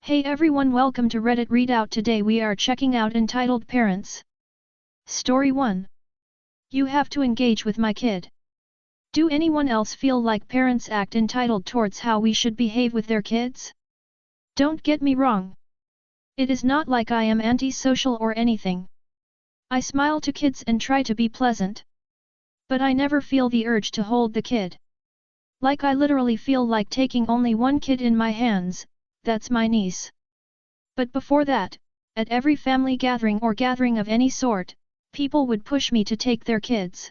Hey everyone, welcome to Reddit Readout. Today we are checking out Entitled Parents. Story 1. You have to engage with my kid. Do anyone else feel like parents act entitled towards how we should behave with their kids? Don't get me wrong. It is not like I am anti-social or anything. I smile to kids and try to be pleasant. But I never feel the urge to hold the kid. Like I literally feel like taking only one kid in my hands. That's my niece. But before that, at every family gathering or gathering of any sort, people would push me to take their kids.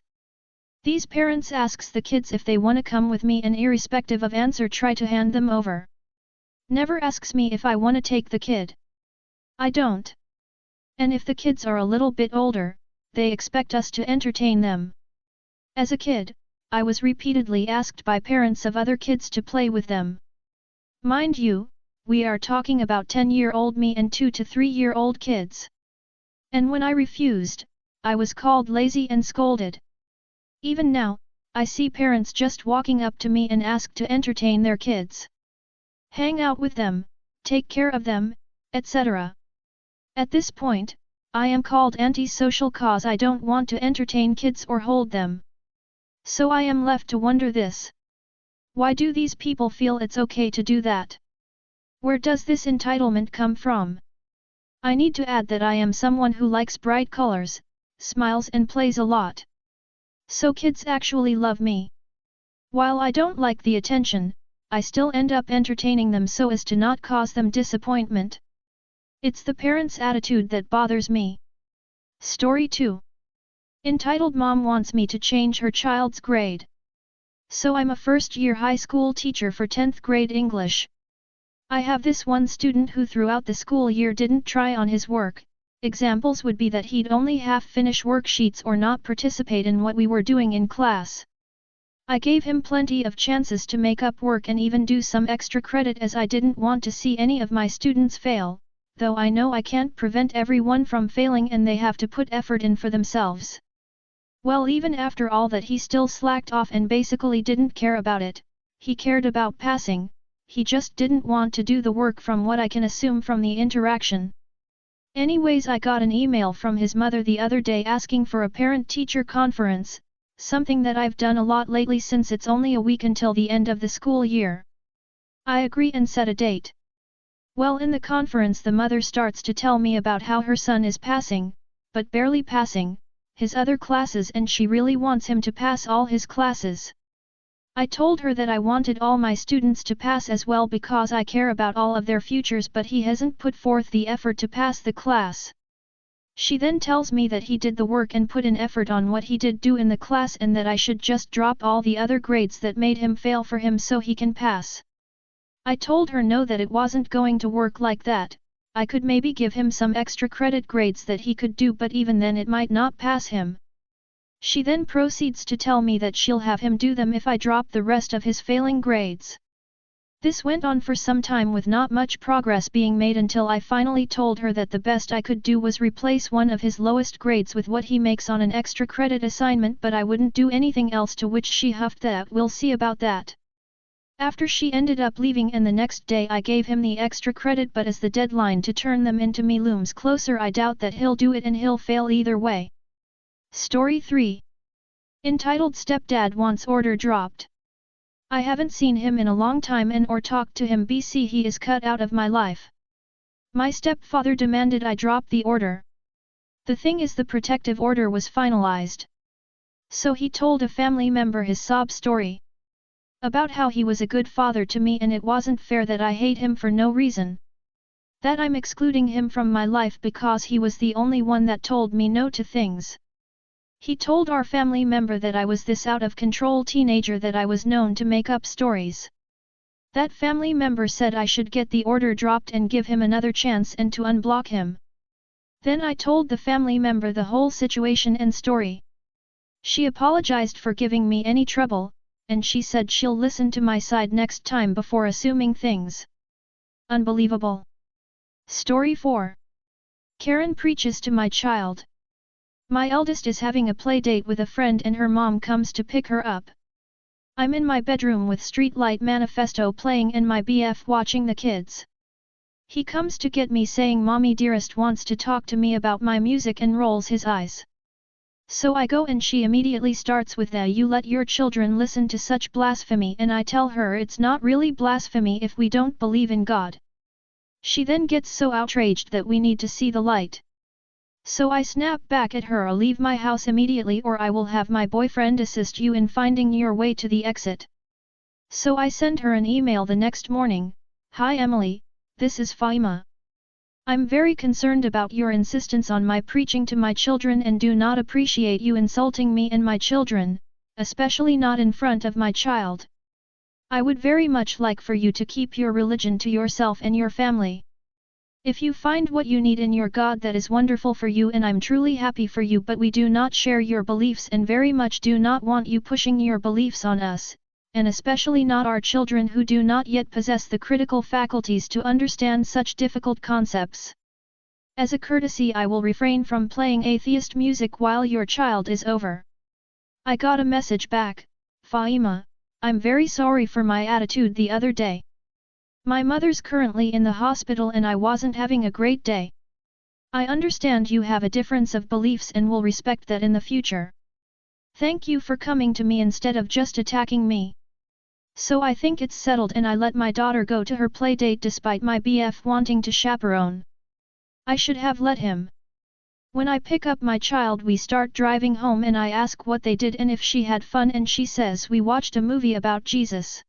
These parents asks the kids if they wanna come with me and irrespective of answer try to hand them over. Never asks me if I wanna take the kid. I don't. And if the kids are a little bit older, they expect us to entertain them. As a kid, I was repeatedly asked by parents of other kids to play with them. Mind you, we are talking about 10-year-old me and 2 to 3-year-old kids. And when I refused, I was called lazy and scolded. Even now, I see parents just walking up to me and ask to entertain their kids. Hang out with them, take care of them, etc. At this point, I am called anti-social cause I don't want to entertain kids or hold them. So I am left to wonder this. Why do these people feel it's okay to do that? Where does this entitlement come from? I need to add that I am someone who likes bright colors, smiles and plays a lot. So kids actually love me. While I don't like the attention, I still end up entertaining them so as to not cause them disappointment. It's the parents' attitude that bothers me. Story 2. Entitled Mom wants me to change her child's grade. So I'm a first-year high school teacher for 10th grade English. I have this one student who throughout the school year didn't try on his work. Examples would be that he'd only half finish worksheets or not participate in what we were doing in class. I gave him plenty of chances to make up work and even do some extra credit as I didn't want to see any of my students fail, though I know I can't prevent everyone from failing and they have to put effort in for themselves. Well, even after all that, he still slacked off and basically didn't care about it. He cared about passing. He just didn't want to do the work from what I can assume from the interaction. Anyways, I got an email from his mother the other day asking for a parent-teacher conference, something that I've done a lot lately since it's only a week until the end of the school year. I agree and set a date. Well, in the conference the mother starts to tell me about how her son is passing, but barely passing, his other classes and she really wants him to pass all his classes. I told her that I wanted all my students to pass as well because I care about all of their futures, but he hasn't put forth the effort to pass the class. She then tells me that he did the work and put in effort on what he did do in the class and that I should just drop all the other grades that made him fail for him so he can pass. I told her no, that it wasn't going to work like that. I could maybe give him some extra credit grades that he could do, but even then it might not pass him. She then proceeds to tell me that she'll have him do them if I drop the rest of his failing grades. This went on for some time with not much progress being made until I finally told her that the best I could do was replace one of his lowest grades with what he makes on an extra credit assignment, but I wouldn't do anything else, to which she huffed that we'll see about that. After she ended up leaving and the next day I gave him the extra credit, but as the deadline to turn them into me looms closer, I doubt that he'll do it and he'll fail either way. Story 3. Entitled Stepdad wants order dropped. I haven't seen him in a long time and or talked to him, BC he is cut out of my life. My stepfather demanded I drop the order. The thing is, the protective order was finalized. So he told a family member his sob story. About how he was a good father to me and it wasn't fair that I hate him for no reason. That I'm excluding him from my life because he was the only one that told me no to things. He told our family member that I was this out-of-control teenager that I was known to make up stories. That family member said I should get the order dropped and give him another chance and to unblock him. Then I told the family member the whole situation and story. She apologized for giving me any trouble, and she said she'll listen to my side next time before assuming things. Unbelievable. Story 4. Karen preaches to my child. My eldest is having a play date with a friend and her mom comes to pick her up. I'm in my bedroom with Streetlight Manifesto playing and my BF watching the kids. He comes to get me saying mommy dearest wants to talk to me about my music and rolls his eyes. So I go and she immediately starts with that you let your children listen to such blasphemy and I tell her it's not really blasphemy if we don't believe in God. She then gets so outraged that we need to see the light. So I snap back at her, I'll leave my house immediately or I will have my boyfriend assist you in finding your way to the exit. So I send her an email the next morning. Hi Emily, this is Faima. I'm very concerned about your insistence on my preaching to my children and do not appreciate you insulting me and my children, especially not in front of my child. I would very much like for you to keep your religion to yourself and your family. If you find what you need in your God, that is wonderful for you and I'm truly happy for you, but we do not share your beliefs and very much do not want you pushing your beliefs on us, and especially not our children who do not yet possess the critical faculties to understand such difficult concepts. As a courtesy I will refrain from playing atheist music while your child is over. I got a message back, Faima, I'm very sorry for my attitude the other day. My mother's currently in the hospital and I wasn't having a great day. I understand you have a difference of beliefs and will respect that in the future. Thank you for coming to me instead of just attacking me. So I think it's settled and I let my daughter go to her play date despite my BF wanting to chaperone. I should have let him. When I pick up my child we start driving home and I ask what they did and if she had fun and she says we watched a movie about Jesus.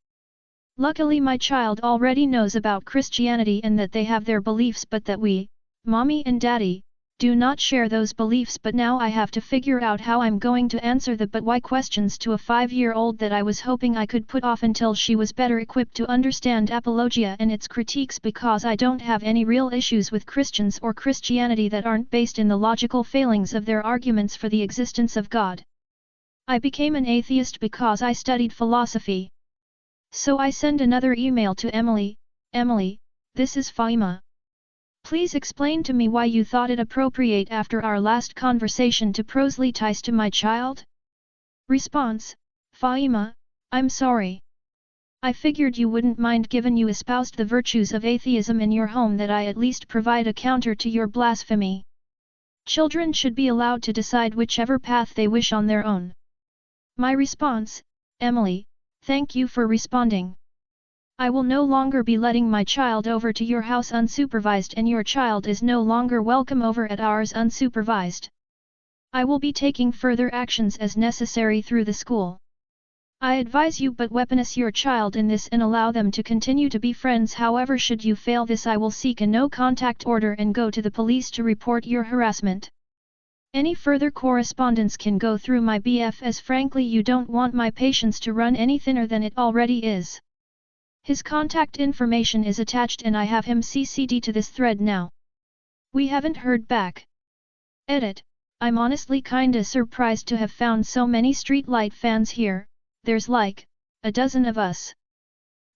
Luckily my child already knows about Christianity and that they have their beliefs but that we, mommy and daddy, do not share those beliefs, but now I have to figure out how I'm going to answer the but why questions to a 5-year-old that I was hoping I could put off until she was better equipped to understand apologia and its critiques, because I don't have any real issues with Christians or Christianity that aren't based in the logical failings of their arguments for the existence of God. I became an atheist because I studied philosophy. So I send another email to Emily. Emily, this is Faima. Please explain to me why you thought it appropriate after our last conversation to proselytize to my child? Response: Faima, I'm sorry. I figured you wouldn't mind given you espoused the virtues of atheism in your home that I at least provide a counter to your blasphemy. Children should be allowed to decide whichever path they wish on their own. My response: Emily, thank you for responding. I will no longer be letting my child over to your house unsupervised and your child is no longer welcome over at ours unsupervised. I will be taking further actions as necessary through the school. I advise you but weaponize your child in this and allow them to continue to be friends. However, should you fail this, I will seek a no-contact order and go to the police to report your harassment. Any further correspondence can go through my BF, as frankly you don't want my patience to run any thinner than it already is. His contact information is attached and I have him CC'd to this thread now. We haven't heard back. Edit: I'm honestly kinda surprised to have found so many Streetlight fans here, there's like a dozen of us.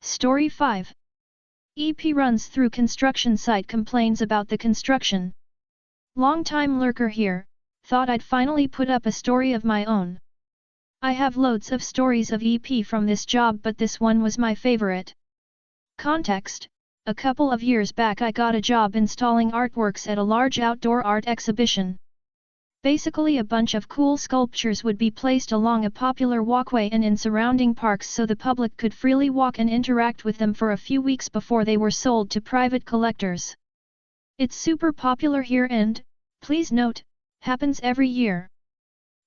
Story 5. EP runs through construction site, complains about the construction. Long-time lurker here, thought I'd finally put up a story of my own. I have loads of stories of EP from this job, but this one was my favorite. Context: a couple of years back I got a job installing artworks at a large outdoor art exhibition. Basically a bunch of cool sculptures would be placed along a popular walkway and in surrounding parks so the public could freely walk and interact with them for a few weeks before they were sold to private collectors. It's super popular here and, please note, happens every year.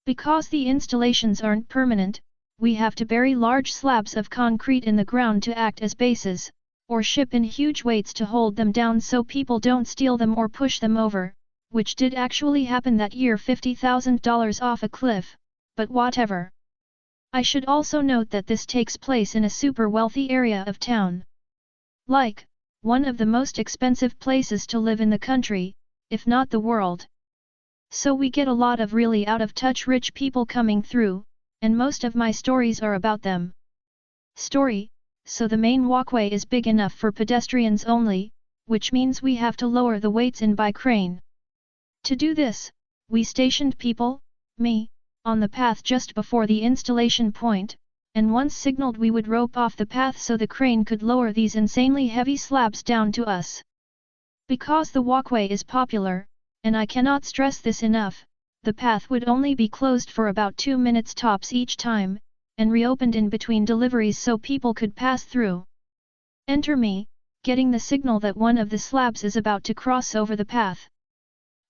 Because the installations aren't permanent, we have to bury large slabs of concrete in the ground to act as bases, or ship in huge weights to hold them down so people don't steal them or push them over, which did actually happen that year, $50,000 off a cliff, but whatever. I should also note that this takes place in a super wealthy area of town. Like, one of the most expensive places to live in the country, if not the world. So we get a lot of really out-of-touch rich people coming through, and most of my stories are about them. Story: so the main walkway is big enough for pedestrians only, which means we have to lower the weights in by crane. To do this, we stationed people, me, on the path just before the installation point, and once signaled we would rope off the path so the crane could lower these insanely heavy slabs down to us. Because the walkway is popular, and I cannot stress this enough, the path would only be closed for about 2 minutes tops each time, and reopened in between deliveries so people could pass through. Enter me, getting the signal that one of the slabs is about to cross over the path.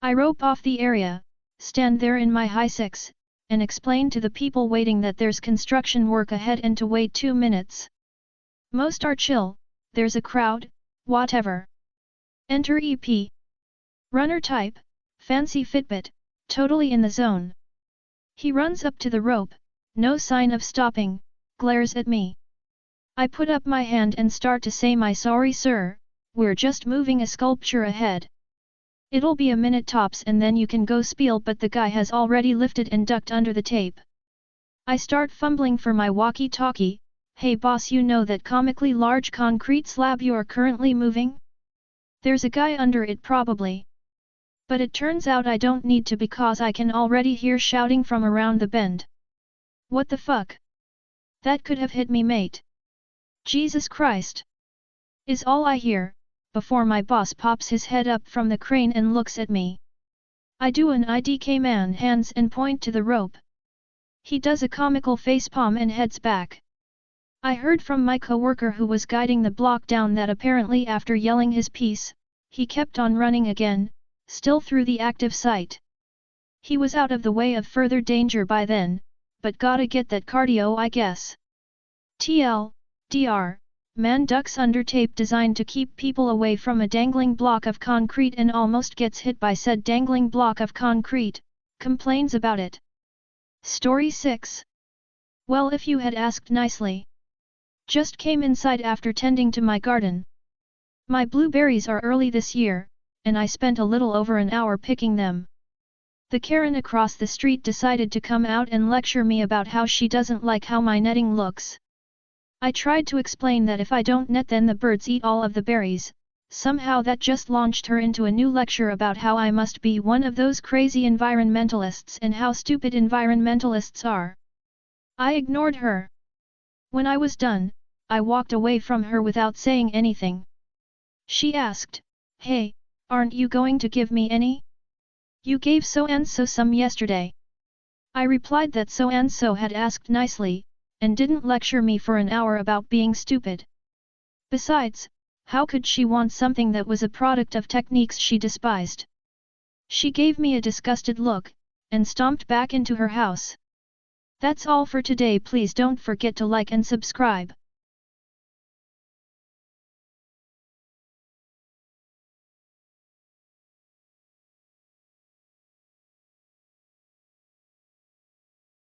I rope off the area, stand there in my high six, and explain to the people waiting that there's construction work ahead and to wait 2 minutes. Most are chill, there's a crowd, whatever. Enter EP. Runner type, fancy Fitbit, totally in the zone. He runs up to the rope, no sign of stopping, glares at me. I put up my hand and start to say my sorry sir, we're just moving a sculpture ahead. It'll be a minute tops and then you can go spiel, but the guy has already lifted and ducked under the tape. I start fumbling for my walkie-talkie. Hey boss, you know that comically large concrete slab you're currently moving? There's a guy under it probably. But it turns out I don't need to because I can already hear shouting from around the bend. What the fuck? That could have hit me, mate. Jesus Christ! Is all I hear, before my boss pops his head up from the crane and looks at me. I do an IDK man hands and point to the rope. He does a comical facepalm and heads back. I heard from my coworker who was guiding the block down that apparently after yelling his piece, he kept on running again, still through the active site. He was out of the way of further danger by then, but gotta get that cardio I guess. Dr. Man ducks under tape designed to keep people away from a dangling block of concrete and almost gets hit by said dangling block of concrete, complains about it. Story 6. Well, if you had asked nicely. Just came inside after tending to my garden. My blueberries are early this year, and I spent a little over an hour picking them. The Karen across the street decided to come out and lecture me about how she doesn't like how my netting looks. I tried to explain that if I don't net then the birds eat all of the berries. Somehow that just launched her into a new lecture about how I must be one of those crazy environmentalists and how stupid environmentalists are. I ignored her. When I was done, I walked away from her without saying anything. She asked, "Hey, aren't you going to give me any? You gave so-and-so some yesterday." I replied that so-and-so had asked nicely, and didn't lecture me for an hour about being stupid. Besides, how could she want something that was a product of techniques she despised? She gave me a disgusted look, and stomped back into her house. That's all for today. Please don't forget to like and subscribe.